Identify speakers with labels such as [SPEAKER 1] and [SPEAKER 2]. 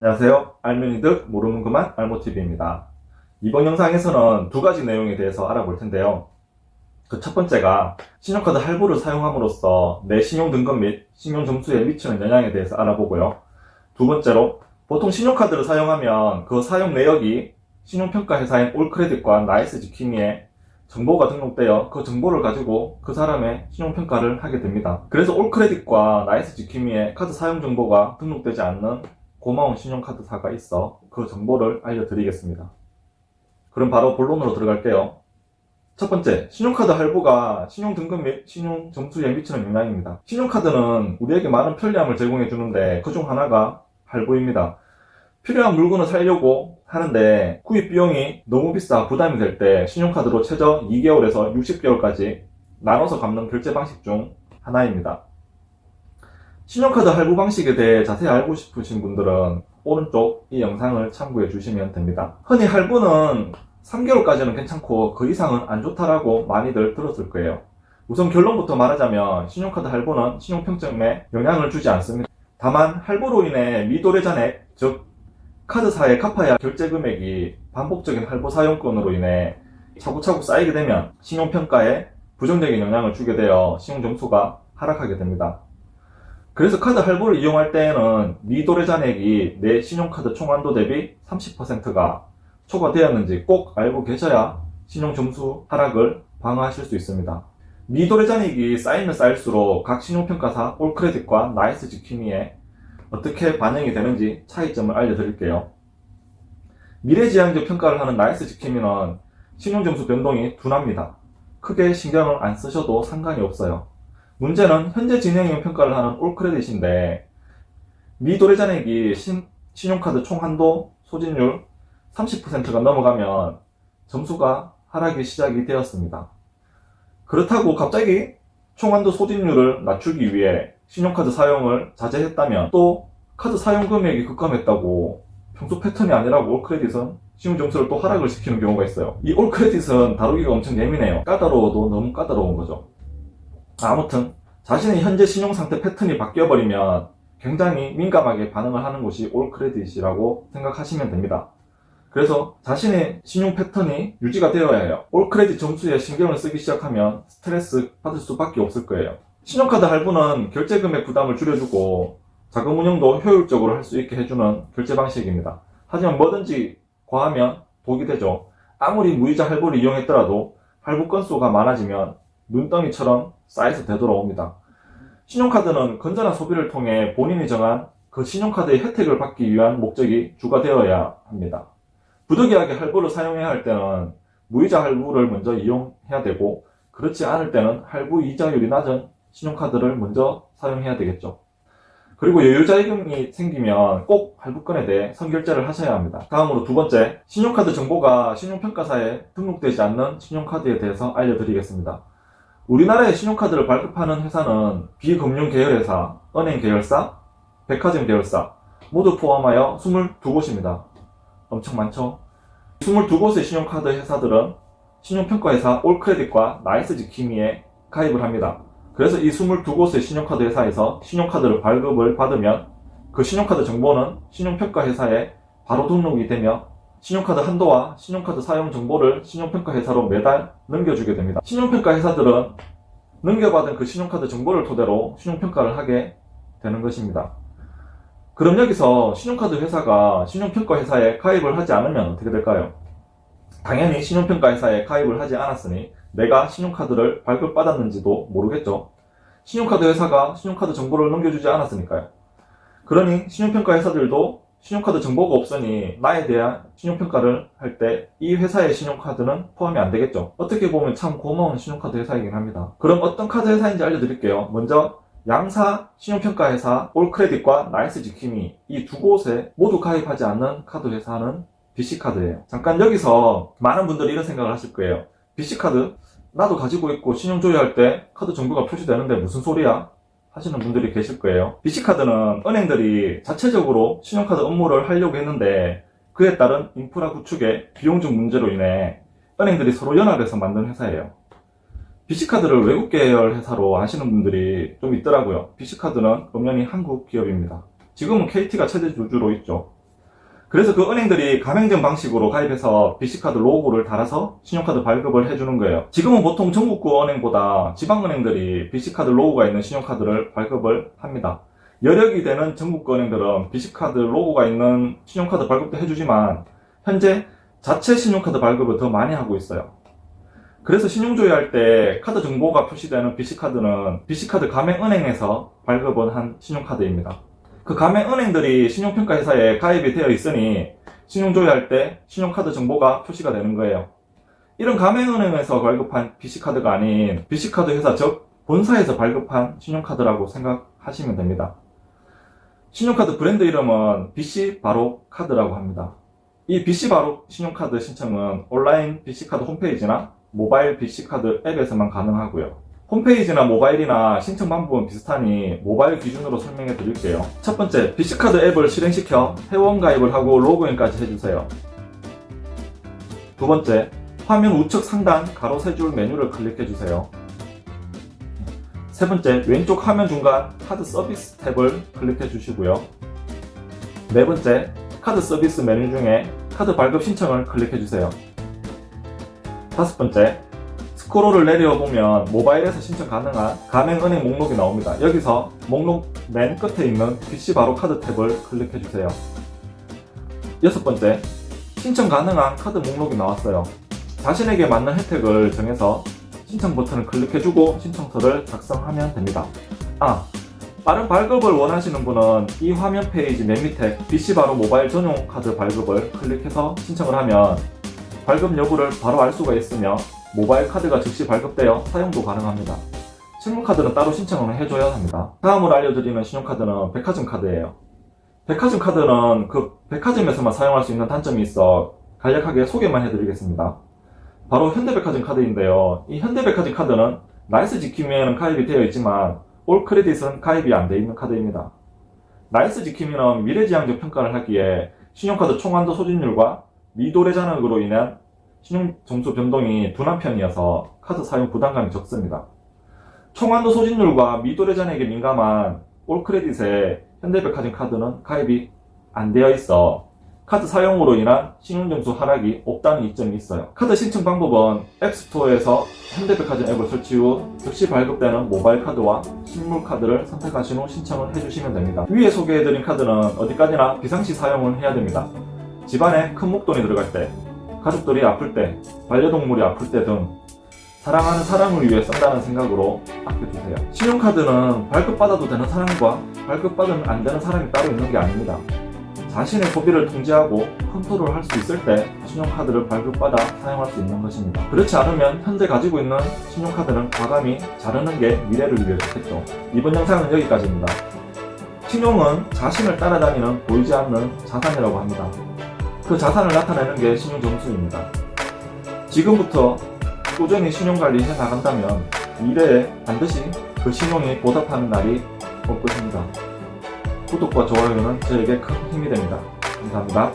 [SPEAKER 1] 안녕하세요. 알면이 듯 모르는 그만 알모TV입니다. 이번 영상에서는 두 가지 내용에 대해서 알아볼 텐데요. 그 첫 번째가 신용카드 할부를 사용함으로써 내 신용등급 및 신용점수에 미치는 영향에 대해서 알아보고요. 두 번째로 보통 신용카드를 사용하면 그 사용 내역이 신용평가 회사인 올크레딧과 나이스지킴이에 정보가 등록되어 그 정보를 가지고 그 사람의 신용평가를 하게 됩니다. 그래서 올크레딧과 나이스지킴이에 카드 사용 정보가 등록되지 않는 고마운 신용카드사가 있어 그 정보를 알려드리겠습니다. 그럼 바로 본론으로 들어갈게요. 첫 번째, 신용카드 할부가 신용등급 및 신용점수에 미치는 영향입니다. 신용카드는 우리에게 많은 편리함을 제공해 주는데 그중 하나가 할부입니다. 필요한 물건을 사려고 하는데 구입 비용이 너무 비싸 부담이 될 때 신용카드로 최저 2개월에서 60개월까지 나눠서 갚는 결제 방식 중 하나입니다. 신용카드 할부 방식에 대해 자세히 알고 싶으신 분들은 오른쪽 이 영상을 참고해 주시면 됩니다. 흔히 할부는 3개월까지는 괜찮고 그 이상은 안 좋다라고 많이들 들었을 거예요. 우선 결론부터 말하자면 신용카드 할부는 신용평점에 영향을 주지 않습니다. 다만 할부로 인해 미도래 잔액, 즉 카드사에 갚아야 할 결제 금액이 반복적인 할부 사용권으로 인해 차곡차곡 쌓이게 되면 신용평가에 부정적인 영향을 주게 되어 신용점수가 하락하게 됩니다. 그래서 카드 할부를 이용할 때에는 미도래 잔액이 내 신용카드 총한도 대비 30%가 초과되었는지 꼭 알고 계셔야 신용점수 하락을 방어하실 수 있습니다. 미도래 잔액이 쌓이면 쌓일수록 각 신용평가사 올크레딧과 나이스지킴이에 어떻게 반영이 되는지 차이점을 알려드릴게요. 미래지향적 평가를 하는 나이스지킴이는 신용점수 변동이 둔합니다. 크게 신경을 안 쓰셔도 상관이 없어요. 문제는 현재 진행형 평가를 하는 올크레딧인데 미도래 잔액이 신용카드 총한도 소진율 30%가 넘어가면 점수가 하락이 시작이 되었습니다. 그렇다고 갑자기 총한도 소진율을 낮추기 위해 신용카드 사용을 자제했다면 또 카드 사용 금액이 급감했다고 평소 패턴이 아니라고 올크레딧은 신용점수를 또 하락을 시키는 경우가 있어요. 이 올크레딧은 다루기가 엄청 예민해요. 까다로워도 너무 까다로운 거죠. 아무튼 자신의 현재 신용상태 패턴이 바뀌어버리면 굉장히 민감하게 반응을 하는 곳이 올크레딧이라고 생각하시면 됩니다. 그래서 자신의 신용 패턴이 유지가 되어야 해요. 올크레딧 점수에 신경을 쓰기 시작하면 스트레스 받을 수밖에 없을 거예요. 신용카드 할부는 결제금액 부담을 줄여주고 자금 운영도 효율적으로 할 수 있게 해주는 결제 방식입니다. 하지만 뭐든지 과하면 독이 되죠. 아무리 무이자 할부를 이용했더라도 할부 건수가 많아지면 눈덩이처럼 쌓여서 되돌아옵니다. 신용카드는 건전한 소비를 통해 본인이 정한 그 신용카드의 혜택을 받기 위한 목적이 주가 되어야 합니다. 부득이하게 할부를 사용해야 할 때는 무이자 할부를 먼저 이용해야 되고 그렇지 않을 때는 할부 이자율이 낮은 신용카드를 먼저 사용해야 되겠죠. 그리고 여유자금이 생기면 꼭 할부건에 대해 선결제를 하셔야 합니다. 다음으로 두 번째, 신용카드 정보가 신용평가사에 등록되지 않는 신용카드에 대해서 알려드리겠습니다. 우리나라의 신용카드를 발급하는 회사는 비금융 계열회사, 은행 계열사, 백화점 계열사 모두 포함하여 22곳입니다. 엄청 많죠? 22곳의 신용카드 회사들은 신용평가회사 올크레딧과 나이스지킴이에 가입을 합니다. 그래서 이 22곳의 신용카드 회사에서 신용카드를 발급을 받으면 그 신용카드 정보는 신용평가회사에 바로 등록이 되며 신용카드 한도와 신용카드 사용 정보를 신용평가회사로 매달 넘겨주게 됩니다. 신용평가회사들은 넘겨받은 그 신용카드 정보를 토대로 신용평가를 하게 되는 것입니다. 그럼 여기서 신용카드 회사가 신용평가회사에 가입을 하지 않으면 어떻게 될까요? 당연히 신용평가회사에 가입을 하지 않았으니 내가 신용카드를 발급받았는지도 모르겠죠. 신용카드 회사가 신용카드 정보를 넘겨주지 않았으니까요. 그러니 신용평가 회사들도 신용카드 정보가 없으니 나에 대한 신용평가를 할 때 이 회사의 신용카드는 포함이 안 되겠죠. 어떻게 보면 참 고마운 신용카드 회사이긴 합니다. 그럼 어떤 카드 회사인지 알려드릴게요. 먼저 양사 신용평가회사 올크레딧과 나이스지킴이 이 두 곳에 모두 가입하지 않는 카드 회사는 BC카드예요. 잠깐 여기서 많은 분들이 이런 생각을 하실 거예요. BC카드? 나도 가지고 있고 신용조회할 때 카드 정보가 표시되는데 무슨 소리야? 하시는 분들이 계실 거예요. BC카드는 은행들이 자체적으로 신용카드 업무를 하려고 했는데 그에 따른 인프라 구축의 비용적 문제로 인해 은행들이 서로 연합해서 만든 회사예요. BC카드를 외국 계열 회사로 하시는 분들이 좀 있더라고요. BC카드는 엄연히 한국 기업입니다. 지금은 KT가 최대 주주로 있죠. 그래서 그 은행들이 가맹점 방식으로 가입해서 BC카드 로고를 달아서 신용카드 발급을 해주는 거예요. 지금은 보통 전국구 은행보다 지방은행들이 BC카드 로고가 있는 신용카드를 발급을 합니다. 여력이 되는 전국구 은행들은 BC카드 로고가 있는 신용카드 발급도 해주지만 현재 자체 신용카드 발급을 더 많이 하고 있어요. 그래서 신용조회할 때 카드 정보가 표시되는 BC카드는 BC카드 가맹은행에서 발급을 한 신용카드입니다. 그 가맹은행들이 신용평가회사에 가입이 되어 있으니 신용조회할 때 신용카드 정보가 표시가 되는 거예요. 이런 가맹은행에서 발급한 BC카드가 아닌 BC카드 회사 즉 본사에서 발급한 신용카드라고 생각하시면 됩니다. 신용카드 브랜드 이름은 BC바로 카드라고 합니다. 이 BC바로 신용카드 신청은 온라인 BC카드 홈페이지나 모바일 BC카드 앱에서만 가능하고요. 홈페이지나 모바일이나 신청 방법은 비슷하니 모바일 기준으로 설명해 드릴게요. 첫 번째, BC카드 앱을 실행시켜 회원 가입을 하고 로그인까지 해주세요. 두 번째, 화면 우측 상단 가로 세 줄 메뉴를 클릭해 주세요. 세 번째, 왼쪽 화면 중간 카드 서비스 탭을 클릭해 주시고요. 네 번째, 카드 서비스 메뉴 중에 카드 발급 신청을 클릭해 주세요. 다섯 번째, 스크롤을 내려보면 모바일에서 신청 가능한 가맹은행 목록이 나옵니다. 여기서 목록 맨 끝에 있는 BC바로 카드 탭을 클릭해 주세요. 여섯 번째, 신청 가능한 카드 목록이 나왔어요. 자신에게 맞는 혜택을 정해서 신청 버튼을 클릭해주고 신청서를 작성하면 됩니다. 빠른 발급을 원하시는 분은 이 화면 페이지 맨 밑에 BC바로 모바일 전용 카드 발급을 클릭해서 신청을 하면 발급 여부를 바로 알 수가 있으며 모바일 카드가 즉시 발급되어 사용도 가능합니다. 실물카드는 따로 신청을 해줘야 합니다. 다음으로 알려드리는 신용카드는 백화점 카드예요. 백화점 카드는 그 백화점에서만 사용할 수 있는 단점이 있어 간략하게 소개만 해드리겠습니다. 바로 현대백화점 카드인데요. 이 현대백화점 카드는 나이스 지킴이에는 가입이 되어 있지만 올 크레딧은 가입이 안 되어 있는 카드입니다. 나이스 지킴이는 미래지향적 평가를 하기에 신용카드 총한도 소진율과 미도래 잔액으로 인한 신용점수 변동이 둔한 편이어서 카드 사용 부담감이 적습니다. 총한도 소진율과 미도래 잔액에 민감한 올 크레딧에 현대백화점 카드는 가입이 안 되어 있어 카드 사용으로 인한 신용점수 하락이 없다는 이점이 있어요. 카드 신청 방법은 앱스토어에서 현대백화점 앱을 설치 후 즉시 발급되는 모바일 카드와 실물 카드를 선택하신 후 신청을 해주시면 됩니다. 위에 소개해드린 카드는 어디까지나 비상시 사용을 해야 됩니다. 집안에 큰 목돈이 들어갈 때, 가족들이 아플 때, 반려동물이 아플 때 등 사랑하는 사람을 위해 쓴다는 생각으로 아껴주세요. 신용카드는 발급받아도 되는 사람과 발급받으면 안 되는 사람이 따로 있는 게 아닙니다. 자신의 소비를 통제하고 컨트롤할 수 있을 때 신용카드를 발급받아 사용할 수 있는 것입니다. 그렇지 않으면 현재 가지고 있는 신용카드는 과감히 자르는 게 미래를 위해 좋겠죠. 이번 영상은 여기까지입니다. 신용은 자신을 따라다니는 보이지 않는 자산이라고 합니다. 그 자산을 나타내는 게 신용점수입니다. 지금부터 꾸준히 신용관리 해나간다면 미래에 반드시 그 신용이 보답하는 날이 올 것입니다. 구독과 좋아요는 저에게 큰 힘이 됩니다. 감사합니다.